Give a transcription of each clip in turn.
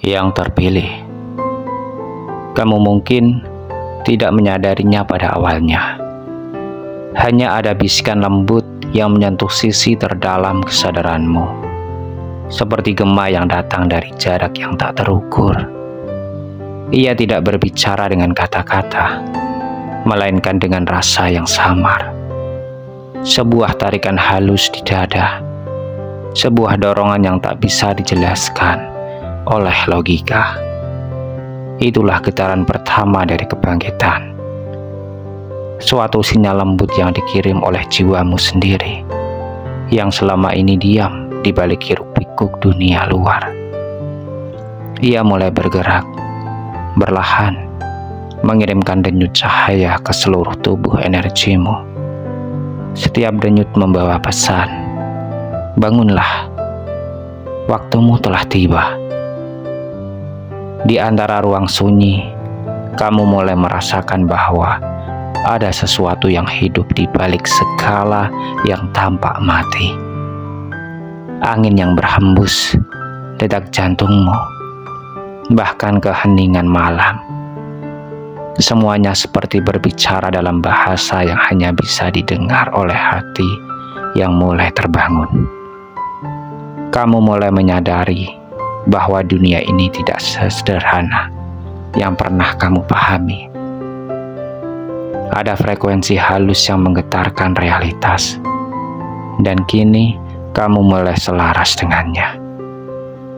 yang terpilih. Kamu mungkin tidak menyadarinya pada awalnya. Hanya ada bisikan lembut yang menyentuh sisi terdalam kesadaranmu, seperti gema yang datang dari jarak yang tak terukur. Ia tidak berbicara dengan kata-kata, melainkan dengan rasa yang samar. Sebuah tarikan halus di dada, sebuah dorongan yang tak bisa dijelaskan oleh logika. Itulah getaran pertama dari kebangkitan. Suatu sinyal lembut yang dikirim oleh jiwamu sendiri, yang selama ini diam di balik hiruk-pikuk dunia luar. Ia mulai bergerak, berlahan, mengirimkan denyut cahaya ke seluruh tubuh energimu. Setiap denyut membawa pesan, bangunlah, waktumu telah tiba. Di antara ruang sunyi, kamu mulai merasakan bahwa ada sesuatu yang hidup di balik segala yang tampak mati. Angin yang berhembus, detak jantungmu, bahkan keheningan malam. Semuanya seperti berbicara dalam bahasa yang hanya bisa didengar oleh hati yang mulai terbangun. Kamu mulai menyadari bahwa dunia ini tidak sesederhana yang pernah kamu pahami. Ada frekuensi halus yang menggetarkan realitas, dan kini kamu mulai selaras dengannya.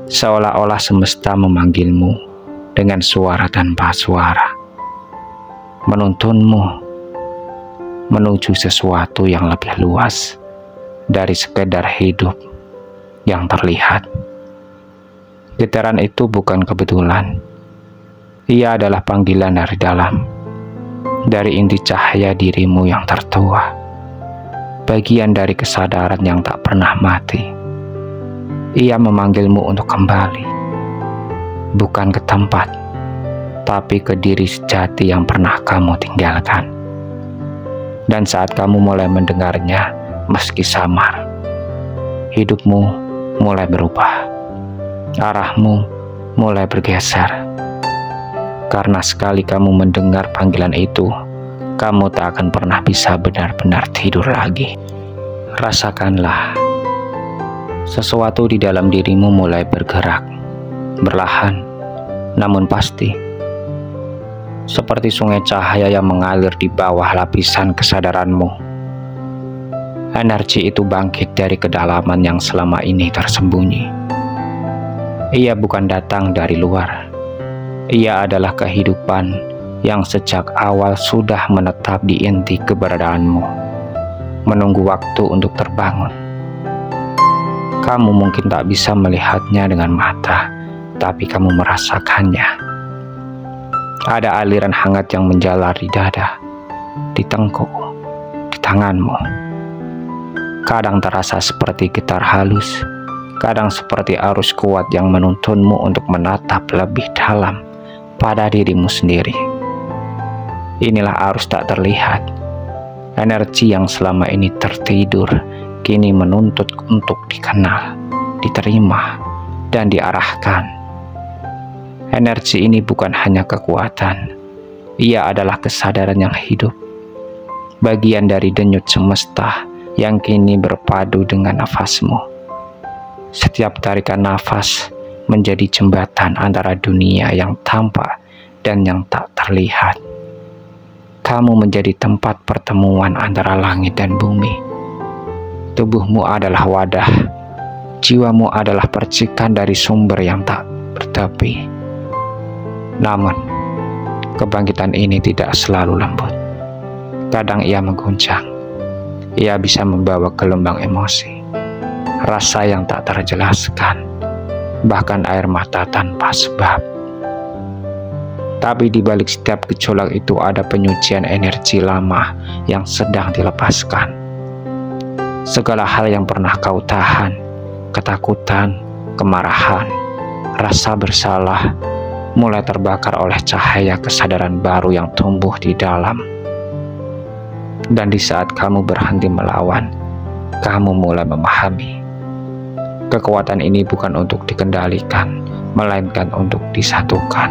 Seolah-olah semesta memanggilmu dengan suara tanpa suara, menuntunmu menuju sesuatu yang lebih luas dari sekedar hidup yang terlihat. Getaran itu bukan kebetulan. Ia adalah panggilan dari dalam, dari inti cahaya dirimu yang tertua, bagian dari kesadaran yang tak pernah mati. Ia memanggilmu untuk kembali, bukan ke tempat, tapi ke diri sejati yang pernah kamu tinggalkan. Dan saat kamu mulai mendengarnya, meski samar, hidupmu mulai berubah, arahmu mulai bergeser. Karena sekali kamu mendengar panggilan itu, kamu tak akan pernah bisa benar-benar tidur lagi. Rasakanlah, sesuatu di dalam dirimu mulai bergerak, berlahan, namun pasti. Seperti sungai cahaya yang mengalir di bawah lapisan kesadaranmu. Energi itu bangkit dari kedalaman yang selama ini tersembunyi. Ia bukan datang dari luar. Ia adalah kehidupan yang sejak awal sudah menetap di inti keberadaanmu, menunggu waktu untuk terbangun. Kamu mungkin tak bisa melihatnya dengan mata, tapi kamu merasakannya. Ada aliran hangat yang menjalar di dada, di tengkuk, di tanganmu. Kadang terasa seperti gitar halus, kadang seperti arus kuat yang menuntunmu untuk menatap lebih dalam pada dirimu sendiri. Inilah arus tak terlihat. Energi yang selama ini tertidur kini menuntut untuk dikenal, diterima, dan diarahkan. Energi ini bukan hanya kekuatan, ia adalah kesadaran yang hidup, bagian dari denyut semesta yang kini berpadu dengan nafasmu. Setiap tarikan nafas menjadi jembatan antara dunia yang tampak dan yang tak terlihat. Kamu menjadi tempat pertemuan antara langit dan bumi. Tubuhmu adalah wadah, jiwamu adalah percikan dari sumber yang tak bertepi. Namun, kebangkitan ini tidak selalu lembut. Kadang ia mengguncang. Ia bisa membawa gelombang emosi, rasa yang tak terjelaskan, bahkan air mata tanpa sebab. Tapi di balik setiap gejolak itu ada penyucian energi lama yang sedang dilepaskan. Segala hal yang pernah kau tahan, ketakutan, kemarahan, rasa bersalah, mulai terbakar oleh cahaya kesadaran baru yang tumbuh di dalam. Dan di saat kamu berhenti melawan, kamu mulai memahami. Kekuatan ini bukan untuk dikendalikan, melainkan untuk disatukan.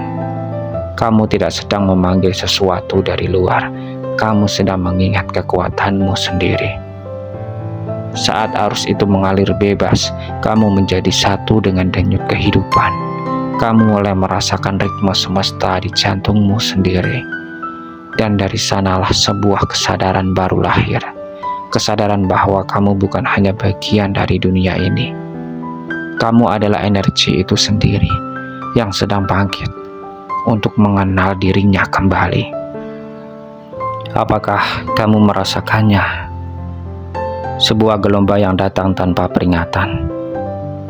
Kamu tidak sedang memanggil sesuatu dari luar, kamu sedang mengingat kekuatanmu sendiri. Saat arus itu mengalir bebas, kamu menjadi satu dengan denyut kehidupan. Kamu mulai merasakan ritme semesta di jantungmu sendiri. Dan dari sanalah sebuah kesadaran baru lahir. Kesadaran bahwa kamu bukan hanya bagian dari dunia ini. Kamu adalah energi itu sendiri yang sedang bangkit untuk mengenal dirinya kembali. Apakah kamu merasakannya? Sebuah gelombang yang datang tanpa peringatan,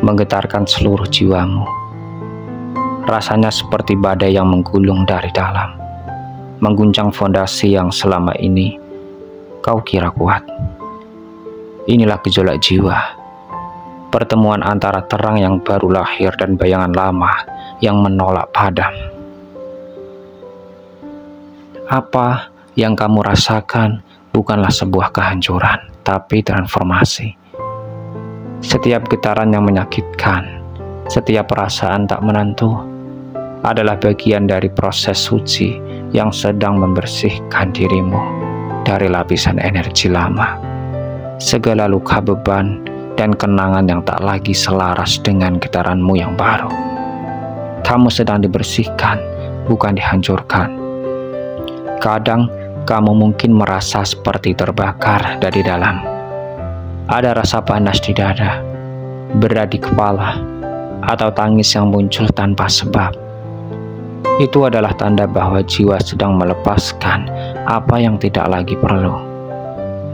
menggetarkan seluruh jiwamu. Rasanya seperti badai yang menggulung dari dalam, mengguncang fondasi yang selama ini kau kira kuat. Inilah gejolak jiwa, pertemuan antara terang yang baru lahir dan bayangan lama yang menolak padam. Apa yang kamu rasakan bukanlah sebuah kehancuran, tapi transformasi. Setiap getaran yang menyakitkan, setiap perasaan tak menentu, adalah bagian dari proses suci yang sedang membersihkan dirimu dari lapisan energi lama. Segala luka, beban, dan kenangan yang tak lagi selaras dengan getaranmu yang baru. Kamu sedang dibersihkan, bukan dihancurkan. Kadang kamu mungkin merasa seperti terbakar dari dalam. Ada rasa panas di dada, berat di kepala, atau tangis yang muncul tanpa sebab. Itu adalah tanda bahwa jiwa sedang melepaskan apa yang tidak lagi perlu.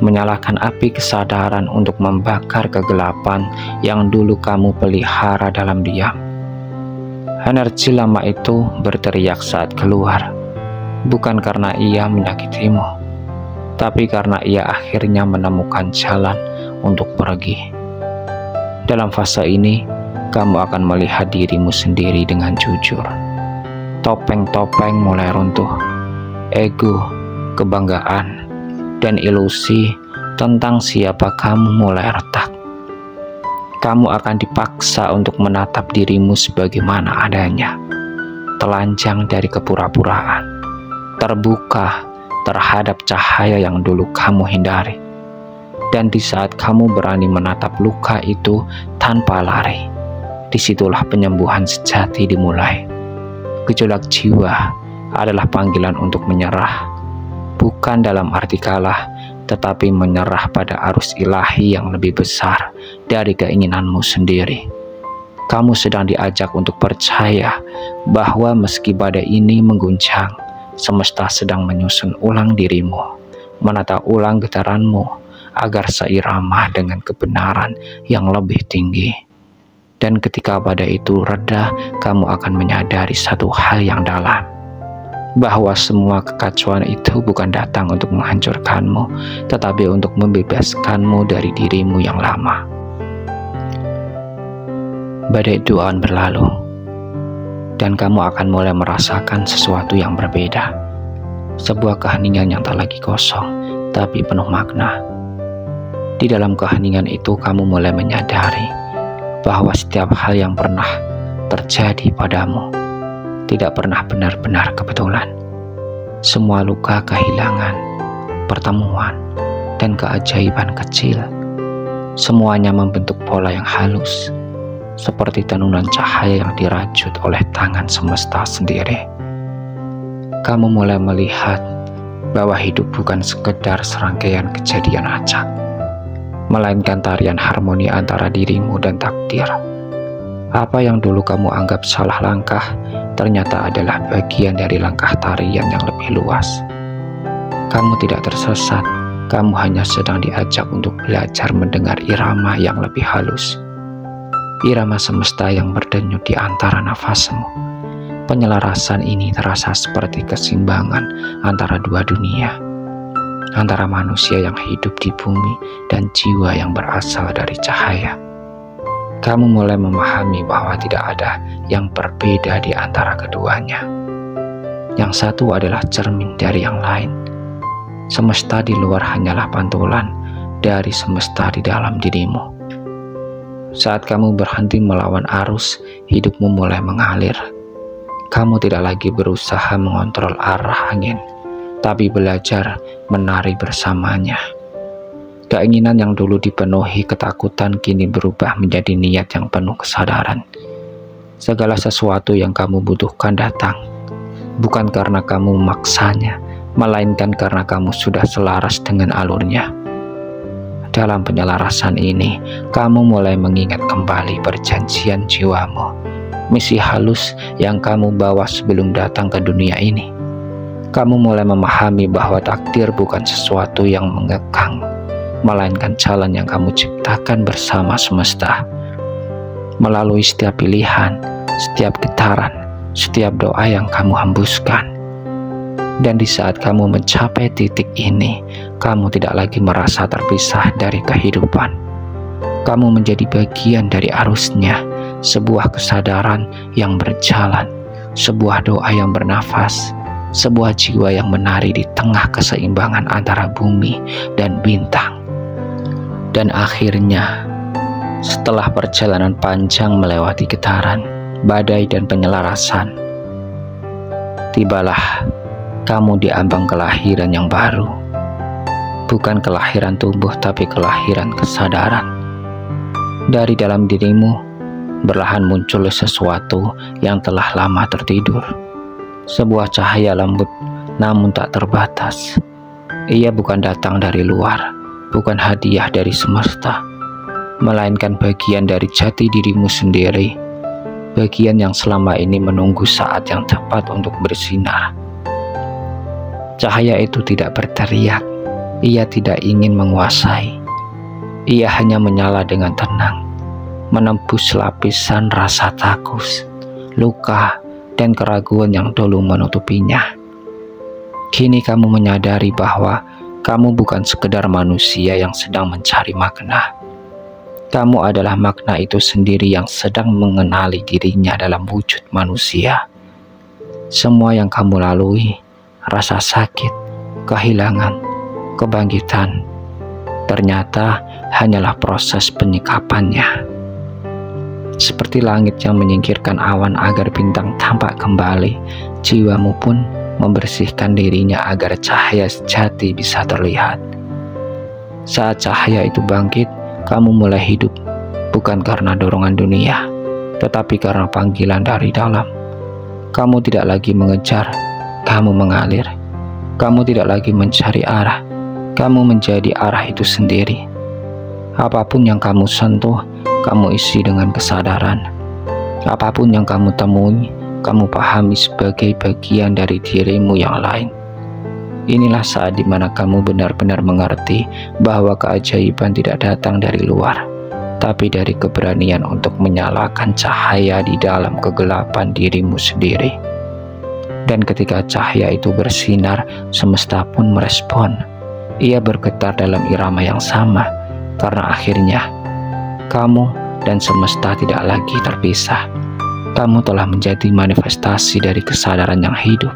Menyalakan api kesadaran untuk membakar kegelapan yang dulu kamu pelihara dalam diam. Energi lama itu berteriak saat keluar. Bukan karena ia menyakitimu, tapi karena ia akhirnya menemukan jalan untuk pergi. Dalam fase ini, kamu akan melihat dirimu sendiri dengan jujur. Topeng-topeng mulai runtuh. Ego, kebanggaan, dan ilusi tentang siapa kamu mulai retak. Kamu akan dipaksa untuk menatap dirimu sebagaimana adanya, telanjang dari kepura-puraan, terbuka terhadap cahaya yang dulu kamu hindari. Dan di saat kamu berani menatap luka itu tanpa lari, disitulah penyembuhan sejati dimulai. Gejolak jiwa adalah panggilan untuk menyerah, bukan dalam arti kalah, tetapi menyerah pada arus ilahi yang lebih besar dari keinginanmu sendiri. Kamu sedang diajak untuk percaya bahwa meski badai ini mengguncang, semesta sedang menyusun ulang dirimu, menata ulang getaranmu agar seirama dengan kebenaran yang lebih tinggi. Dan ketika badai itu reda, kamu akan menyadari satu hal yang dalam, bahwa semua kekacauan itu bukan datang untuk menghancurkanmu, tetapi untuk membebaskanmu dari dirimu yang lama. Badai itu akan berlalu, dan kamu akan mulai merasakan sesuatu yang berbeda. Sebuah keheningan yang tak lagi kosong, tapi penuh makna. Di dalam keheningan itu kamu mulai menyadari bahwa setiap hal yang pernah terjadi padamu tidak pernah benar-benar kebetulan. Semua luka, kehilangan, pertemuan, dan keajaiban kecil, semuanya membentuk pola yang halus, seperti tenunan cahaya yang dirajut oleh tangan semesta sendiri. Kamu mulai melihat bahwa hidup bukan sekedar serangkaian kejadian acak, melainkan tarian harmoni antara dirimu dan takdir. Apa yang dulu kamu anggap salah langkah, ternyata adalah bagian dari langkah tarian yang lebih luas. Kamu tidak tersesat, kamu hanya sedang diajak untuk belajar mendengar irama yang lebih halus. Irama semesta yang berdenyut di antara nafasmu. Penyelarasan ini terasa seperti keseimbangan antara dua dunia, antara manusia yang hidup di bumi dan jiwa yang berasal dari cahaya. Kamu mulai memahami bahwa tidak ada yang berbeda di antara keduanya. Yang satu adalah cermin dari yang lain. Semesta di luar hanyalah pantulan dari semesta di dalam dirimu. Saat kamu berhenti melawan arus, hidupmu mulai mengalir. Kamu tidak lagi berusaha mengontrol arah angin, tapi belajar menari bersamanya. Keinginan yang dulu dipenuhi ketakutan kini berubah menjadi niat yang penuh kesadaran. Segala sesuatu yang kamu butuhkan datang, bukan karena kamu memaksanya, melainkan karena kamu sudah selaras dengan alurnya. Dalam penyelarasan ini, kamu mulai mengingat kembali perjanjian jiwamu, misi halus yang kamu bawa sebelum datang ke dunia ini. Kamu mulai memahami bahwa takdir bukan sesuatu yang mengekang, melainkan jalan yang kamu ciptakan bersama semesta. Melalui setiap pilihan, setiap getaran, setiap doa yang kamu hembuskan. Dan di saat kamu mencapai titik ini, kamu tidak lagi merasa terpisah dari kehidupan. Kamu menjadi bagian dari arusnya, sebuah kesadaran yang berjalan, sebuah doa yang bernafas, sebuah jiwa yang menari di tengah keseimbangan antara bumi dan bintang. Dan akhirnya, setelah perjalanan panjang melewati getaran, badai dan penyelarasan, tibalah kamu di ambang kelahiran yang baru. Bukan kelahiran tubuh, tapi kelahiran kesadaran. Dari dalam dirimu berlahan muncul sesuatu yang telah lama tertidur. Sebuah cahaya lembut namun tak terbatas. Ia bukan datang dari luar, bukan hadiah dari semesta, melainkan bagian dari jati dirimu sendiri. Bagian yang selama ini menunggu saat yang tepat untuk bersinar. Cahaya itu tidak berteriak, ia tidak ingin menguasai. Ia hanya menyala dengan tenang, menembus lapisan rasa takut, luka, dan keraguan yang dulu menutupinya. Kini kamu menyadari bahwa kamu bukan sekedar manusia yang sedang mencari makna. Kamu adalah makna itu sendiri yang sedang mengenali dirinya dalam wujud manusia. Semua yang kamu lalui, rasa sakit, kehilangan, kebangkitan, ternyata hanyalah proses penyikapannya. Seperti langit yang menyingkirkan awan agar bintang tampak kembali, jiwamu pun membersihkan dirinya agar cahaya sejati bisa terlihat. Saat cahaya itu bangkit, kamu mulai hidup, bukan karena dorongan dunia, tetapi karena panggilan dari dalam. Kamu tidak lagi mengejar, kamu mengalir. Kamu tidak lagi mencari arah, kamu menjadi arah itu sendiri. Apapun yang kamu sentuh, kamu isi dengan kesadaran. Apapun yang kamu temui, kamu pahami sebagai bagian dari dirimu yang lain. Inilah saat dimana kamu benar-benar mengerti bahwa keajaiban tidak datang dari luar, tapi dari keberanian untuk menyalakan cahaya di dalam kegelapan dirimu sendiri. Dan ketika cahaya itu bersinar, semesta pun merespon. Ia bergetar dalam irama yang sama, karena akhirnya kamu dan semesta tidak lagi terpisah. Kamu telah menjadi manifestasi dari kesadaran yang hidup,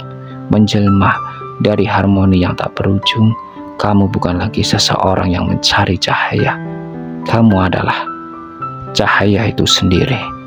menjelma dari harmoni yang tak berujung. Kamu bukan lagi seseorang yang mencari cahaya. Kamu adalah cahaya itu sendiri.